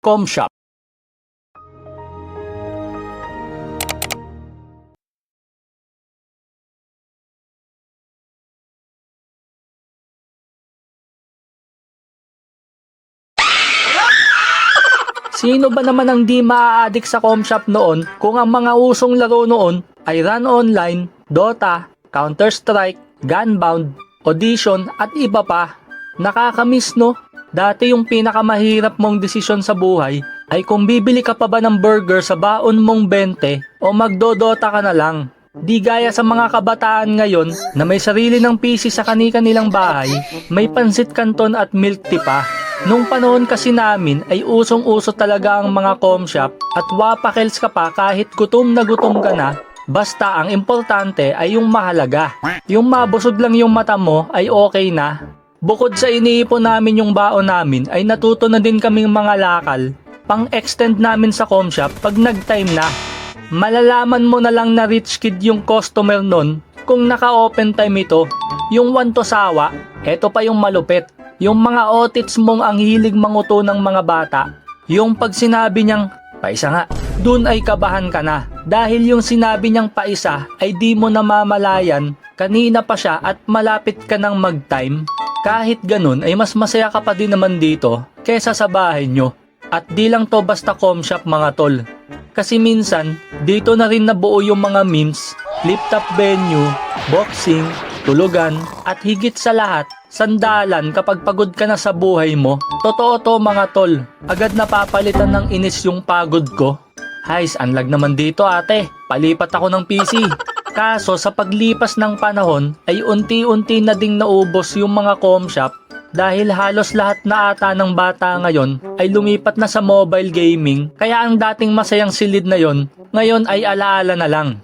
Comshop. Sino ba naman ang di maa-addict sa Comshop noon kung ang mga usong laro noon ay Run Online, Dota, Counter-Strike, Gunbound, Audition at iba pa? Nakakamiss no? Dati yung pinakamahirap mong desisyon sa buhay ay kung bibili ka pa ba ng burger sa baon mong 20 o magdodota ka na lang. Di gaya sa mga kabataan ngayon na may sarili ng PC sa kani-kanilang bahay, may pansit canton at milk tea pa. Nung panahon kasi namin ay usong-uso talaga ang mga Comshop at wapakels ka pa kahit gutom na gutom ka na. Basta ang importante ay yung mahalaga. Yung mabusog lang yung mata mo ay okay na. Bukod sa iniipon namin yung baon namin ay natuto na din kaming mga lakal. Pang-extend namin sa Comshop pag nag-time na. Malalaman mo na lang na rich kid yung customer nun kung naka-open time ito. Yung one to sawa, eto pa yung malupit. Yung mga otits mong ang hilig manguto ng mga bata. Yung pag sinabi niyang, paisa nga, dun ay kabahan ka na. Dahil yung sinabi niyang paisa ay di mo namamalayan, kanina pa siya at malapit ka ng mag-time. Kahit ganun ay mas masaya ka pa din naman dito kesa sa bahay nyo. At di lang to basta Comshop mga tol. Kasi minsan, dito na rin nabuo yung mga memes, flip-top venue, boxing, tulugan, at higit sa lahat, sandalan kapag pagod ka na sa buhay mo. Totoo to mga tol, agad napapalitan ng inis yung pagod ko. Hays, unlag naman dito ate, palipat ako ng PC. Kaso sa paglipas ng panahon ay unti-unti na ding naubos yung mga Comshop dahil halos lahat na ata ng bata ngayon ay lumipat na sa mobile gaming, kaya ang dating masayang silid na yon ngayon ay alaala na lang.